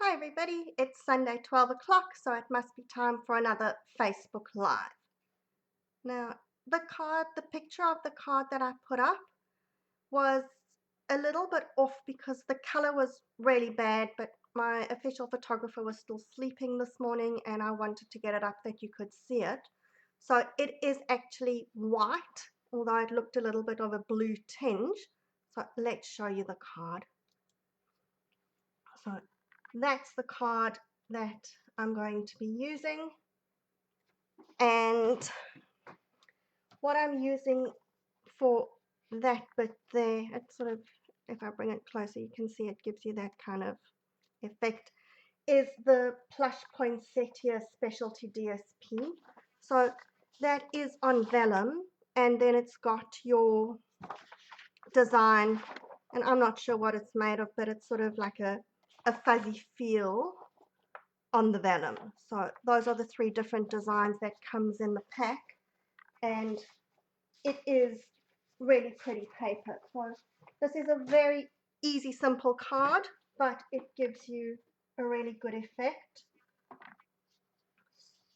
Hi everybody, it's Sunday 12 o'clock, so it must be time for another Facebook Live. Now, the picture of the card that I put up was a little bit off because the color was really bad, but my official photographer was still sleeping this morning and I wanted to get it up that you could see it. So it is actually white, although it looked a little bit of a blue tinge. So let's show you the card. So that's the card that I'm going to be using, and what I'm using for that bit there, it's sort of, if I bring it closer you can see it gives you that kind of effect, is the Plush Poinsettia Specialty DSP. So that is on vellum, and then it's got your design, and I'm not sure what it's made of, but it's sort of like a fuzzy feel on the vellum. So those are the three different designs that comes in the pack, and it is really pretty paper. So this is a very easy, simple card, but it gives you a really good effect.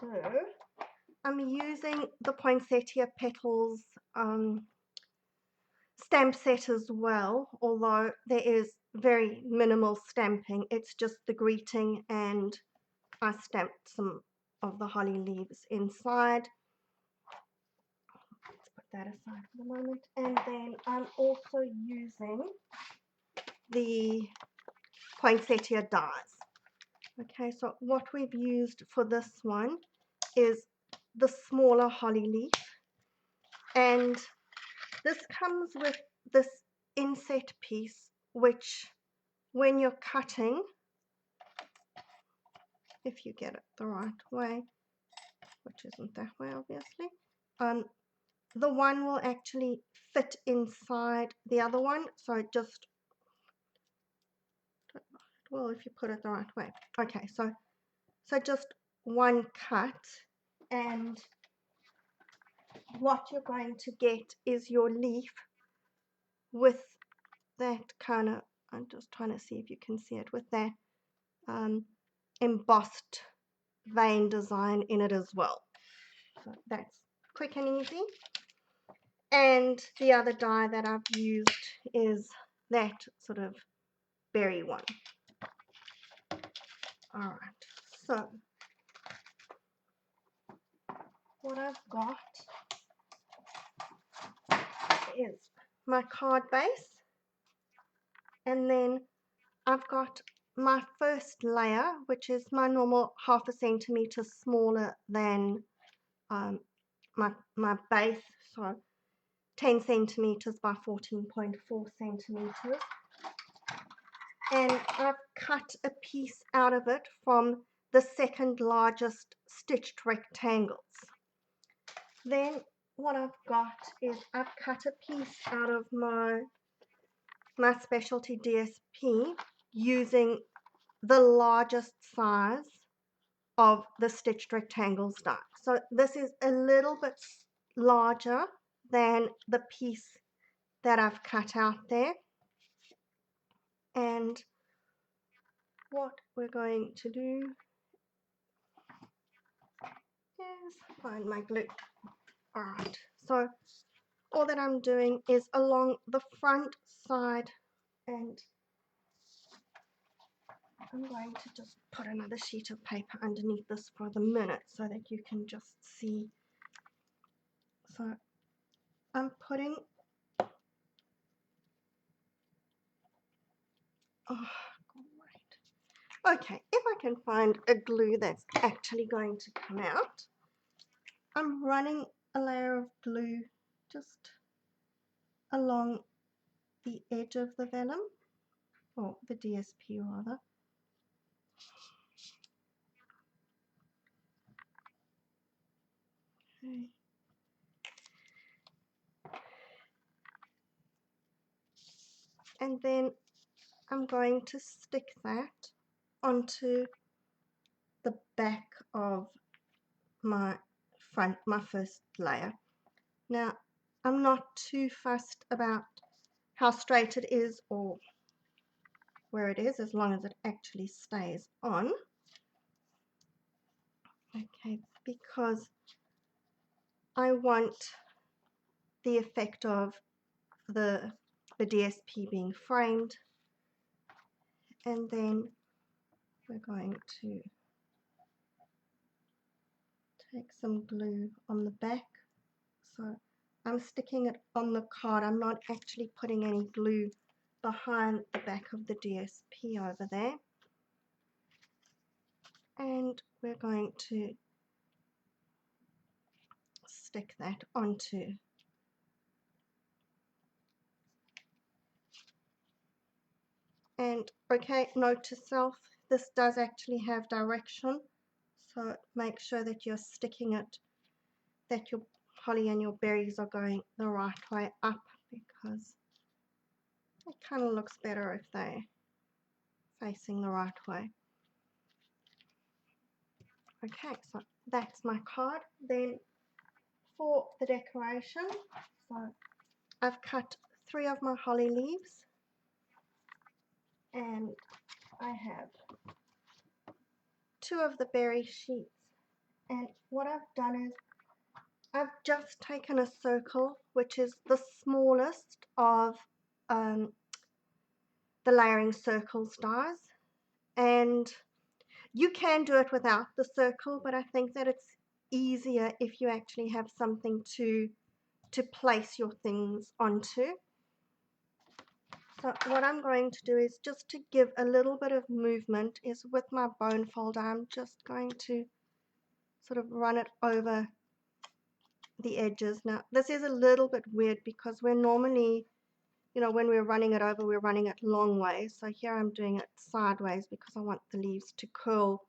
So I'm using the Poinsettia Petals stamp set as well, although there is very minimal stamping. It's just the greeting, and I stamped some of the holly leaves inside. Let's put that aside for the moment. And then I'm also using the poinsettia dies. Okay, so what we've used for this one is the smaller holly leaf, and this comes with this inset piece, which when you're cutting, if you get it the right way, which isn't that way obviously, the one will actually fit inside the other one, so just, well, if you put it the right way. Okay, so just one cut, and what you're going to get is your leaf with that kind of, I'm just trying to see if you can see it, with that embossed vein design in it as well. So that's quick and easy. And the other die that I've used is that sort of berry one. Alright, so what I've got is my card base, and then I've got my first layer, which is my normal 1/2 centimeter smaller than my base, so 10 centimeters by 14.4 centimeters, and I've cut a piece out of it from the second largest stitched rectangles. Then what I've got is I've cut a piece out of my specialty DSP using the largest size of the stitched rectangles die. So this is a little bit larger than the piece that I've cut out there. And what we're going to do is find my glue. Alright, so all that I'm doing is along the front side, and I'm going to just put another sheet of paper underneath this for the minute so that you can just see. So I'm putting, oh great. Okay, if I can find a glue that's actually going to come out, I'm running a layer of glue just along the edge of the vellum, or the DSP rather. Okay. And then I'm going to stick that onto the back of my first layer. Now, I'm not too fussed about how straight it is or where it is, as long as it actually stays on. Okay, because I want the effect of the DSP being framed. And then we're going to take some glue on the back. So I'm sticking it on the card. I'm not actually putting any glue behind the back of the DSP over there. And we're going to stick that onto. And okay, note to self, this does actually have direction. So make sure that you're sticking it, that your holly and your berries are going the right way up, because it kind of looks better if they're facing the right way. Okay, so that's my card. Then for the decoration, so I've cut 3 of my holly leaves, and I have 2 of the berry sheets. And what I've done is I've just taken a circle, which is the smallest of the layering circle stars, and you can do it without the circle, but I think that it's easier if you actually have something to place your things onto. So what I'm going to do is, just to give a little bit of movement, is with my bone folder, I'm just going to sort of run it over the edges. Now this is a little bit weird because we're normally, you know, when we're running it over, we're running it long ways. So here I'm doing it sideways because I want the leaves to curl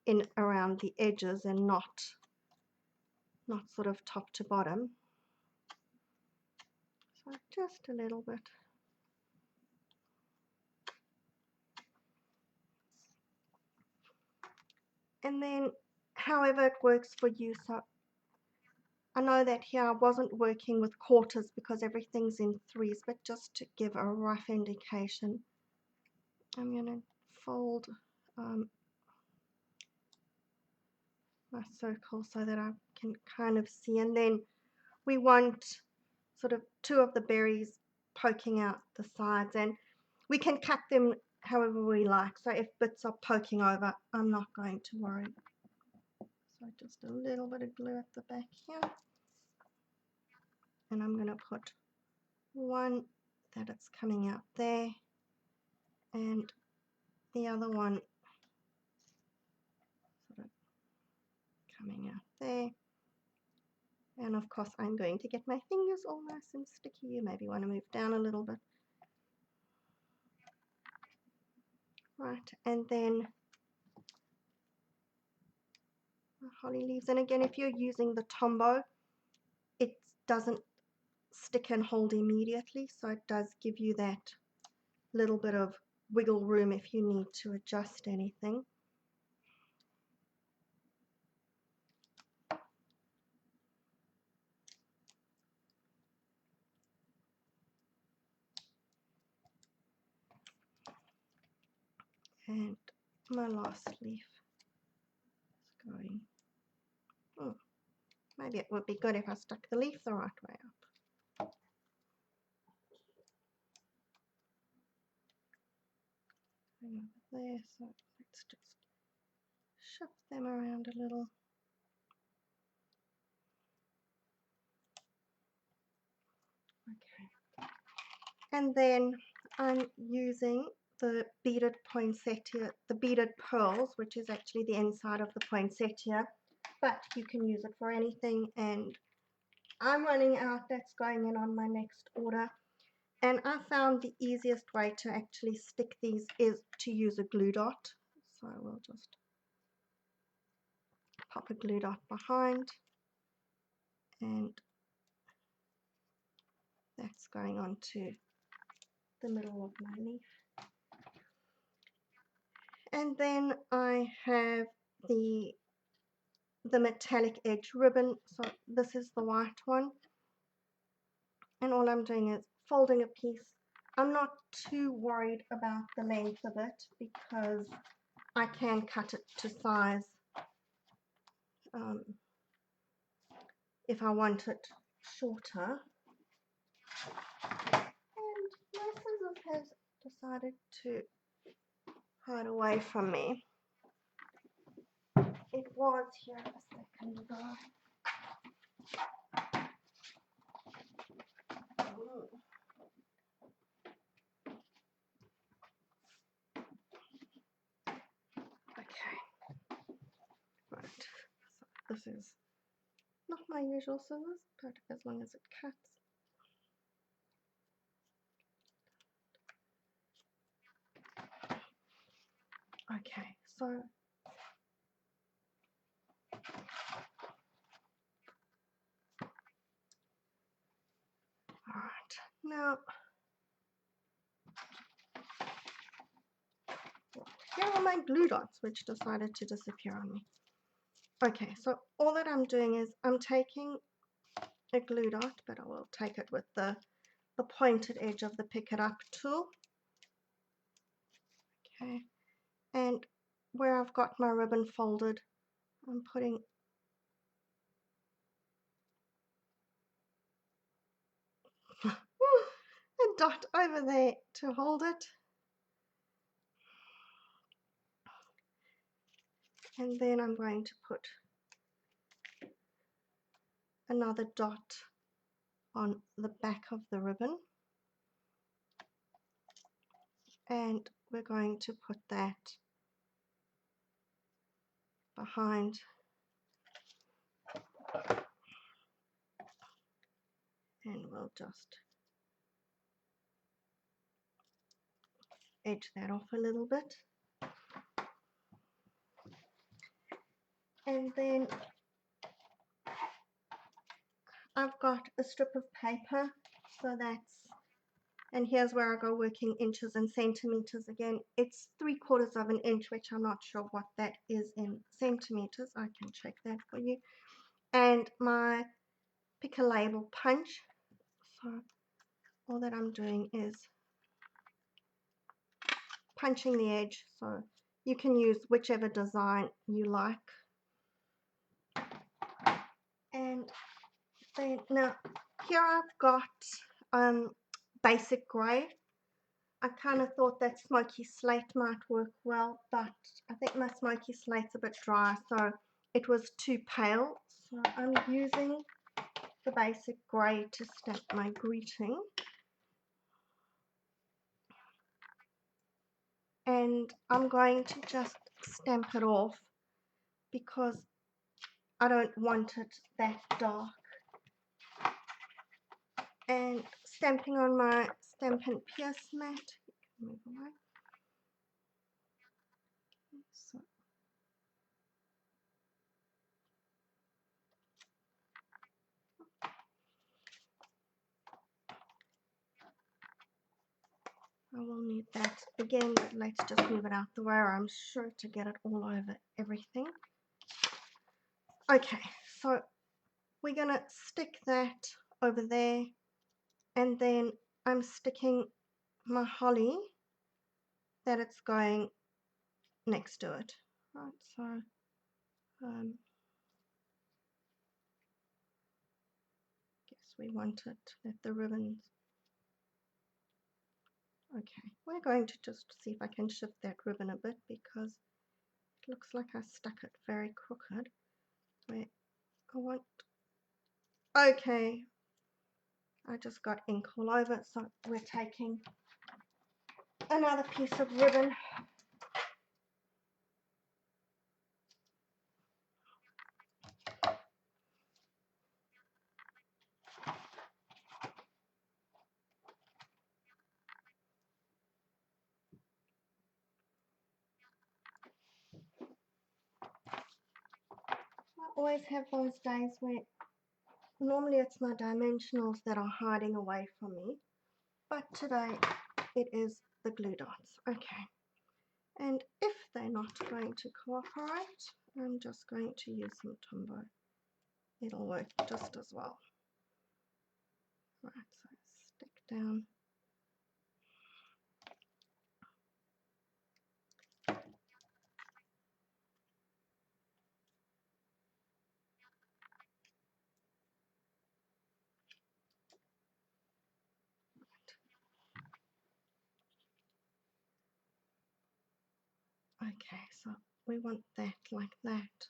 in around the edges and not sort of top to bottom. So just a little bit. And then however it works for you. So I know that here I wasn't working with quarters because everything's in 3s, but just to give a rough indication, I'm going to fold my circle so that I can kind of see. And then we want sort of 2 of the berries poking out the sides, and we can cut them however we like. So if bits are poking over, I'm not going to worry. So just a little bit of glue at the back here, and I'm going to put one that it's coming out there, and the other one sort of coming out there. And of course I'm going to get my fingers all nice and sticky. You maybe want to move down a little bit. Right, and then holly leaves. And again, if you're using the Tombow, it doesn't stick and hold immediately, so it does give you that little bit of wiggle room if you need to adjust anything. And my last leaf is going, maybe it would be good if I stuck the leaf the right way up. Over there, so let's just shift them around a little. Okay. And then I'm using the beaded poinsettia, the beaded pearls, which is actually the inside of the poinsettia, but you can use it for anything. And I'm running out, that's going in on my next order. And I found the easiest way to actually stick these is to use a glue dot. So I will just pop a glue dot behind, and that's going on to the middle of my leaf. And then I have the metallic edge ribbon. So this is the white one, and all I'm doing is folding a piece I'm not too worried about the length of it because I can cut it to size if I want it shorter. And my scissors has decided to hide away from me. It was here a second ago. Okay, right, so this is not my usual scissors, but as long as it cuts. Okay, so alright, now here are my glue dots which decided to disappear on me. Okay, so all that I'm doing is I'm taking a glue dot, but I will take it with the pointed edge of the Pick It Up tool. Okay, and where I've got my ribbon folded, I'm putting a dot over there to hold it. And then I'm going to put another dot on the back of the ribbon. And we're going to put that behind and we'll just edge that off a little bit. And then I've got a strip of paper, so that's, and here's where I go working inches and centimeters again. It's 3/4 of an inch, which I'm not sure what that is in centimeters. I can check that for you. And my Pick a Label punch. So all that I'm doing is punching the edge, so you can use whichever design you like. And then now here I've got basic grey. I kind of thought that smoky slate might work well, but I think my smoky slate's a bit dry, so it was too pale. So I'm using the basic grey to stamp my greeting. And I'm going to just stamp it off because I don't want it that dark. And stamping on my Stampin' Pierce mat. Move away. So I will need that again, but let's just move it out the way, or I'm sure to get it all over everything. Okay, so we're gonna stick that over there, and then I'm sticking my holly that it's going next to it. Right, so guess we want it at the ribbons. Okay, we're going to just see if I can shift that ribbon a bit because it looks like I stuck it very crooked. Where I want, okay, I just got ink all over it, so we're taking another piece of ribbon. I always have those days where normally it's my dimensionals that are hiding away from me, but today it is the glue dots. Okay, and if they're not going to cooperate, I'm just going to use some Tombow. It'll work just as well. Right, so stick down Okay, so we want that like that.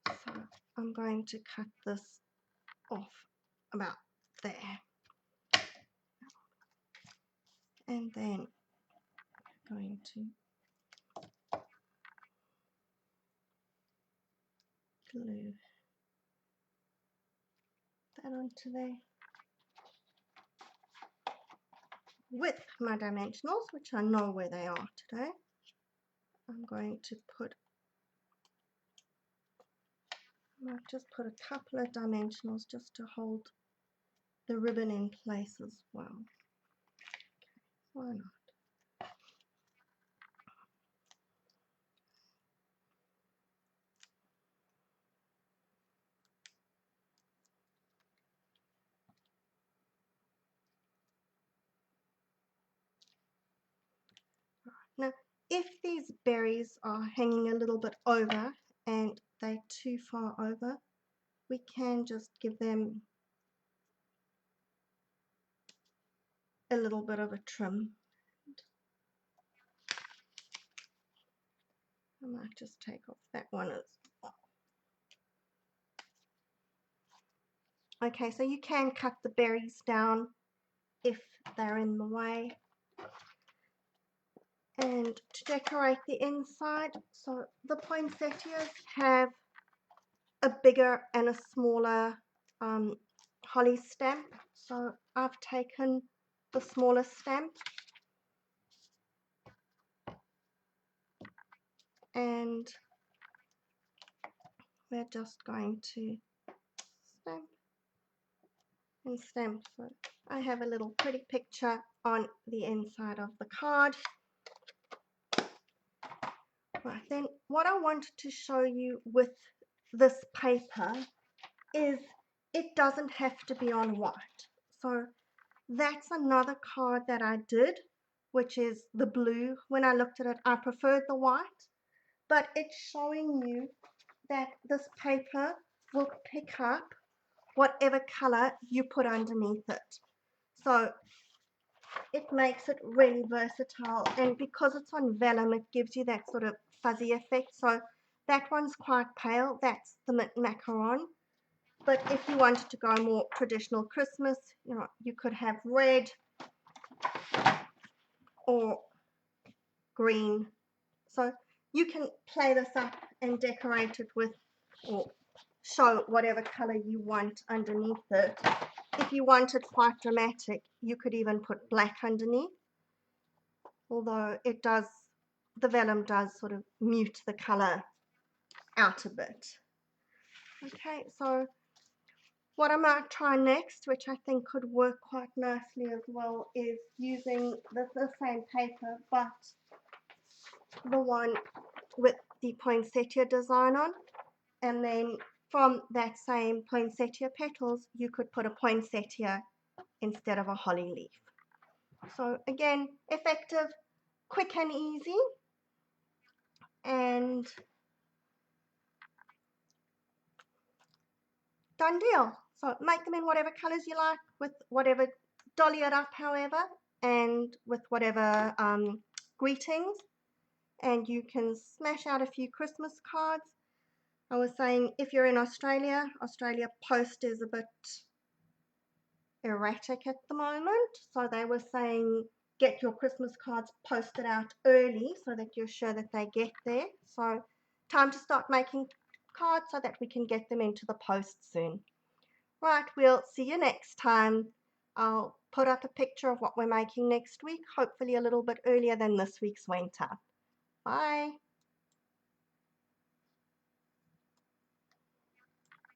So I'm going to cut this off about there. And then I'm going to glue that onto there with my dimensionals, which I know where they are today. I'm going to put, I might just put a couple of dimensionals just to hold the ribbon in place as well. Okay, why not? Now, if these berries are hanging a little bit over and they're too far over, we can just give them a little bit of a trim. I might just take off that one as well. Okay, so you can cut the berries down if they're in the way. And to decorate the inside, so the poinsettias have a bigger and a smaller holly stamp. So I've taken the smaller stamp and we're just going to stamp and stamp. So I have a little pretty picture on the inside of the card. Right, then what I wanted to show you with this paper is it doesn't have to be on white. So that's another card that I did, which is the blue. When I looked at it, I preferred the white, but it's showing you that this paper will pick up whatever color you put underneath it. So it makes it really versatile, and because it's on vellum, it gives you that sort of fuzzy effect. So that one's quite pale, that's the macaron. But if you wanted to go more traditional Christmas, you know, you could have red or green. So you can play this up and decorate it with, or show whatever color you want underneath it. If you want it quite dramatic, you could even put black underneath, although it does, the vellum does sort of mute the color out a bit. Okay, so what I might try next, which I think could work quite nicely as well, is using the same paper, but the one with the poinsettia design on, and then from that same poinsettia petals, you could put a poinsettia instead of a holly leaf. So again, effective, quick and easy, and done deal. So make them in whatever colors you like, with whatever, dolly it up however, and with whatever greetings, and you can smash out a few Christmas cards. I was saying, if you're in Australia, Australia Post is a bit erratic at the moment, so they were saying get your Christmas cards posted out early so that you're sure that they get there. So time to start making cards so that we can get them into the post soon. Right, we'll see you next time. I'll put up a picture of what we're making next week, hopefully a little bit earlier than this week's winter. Bye.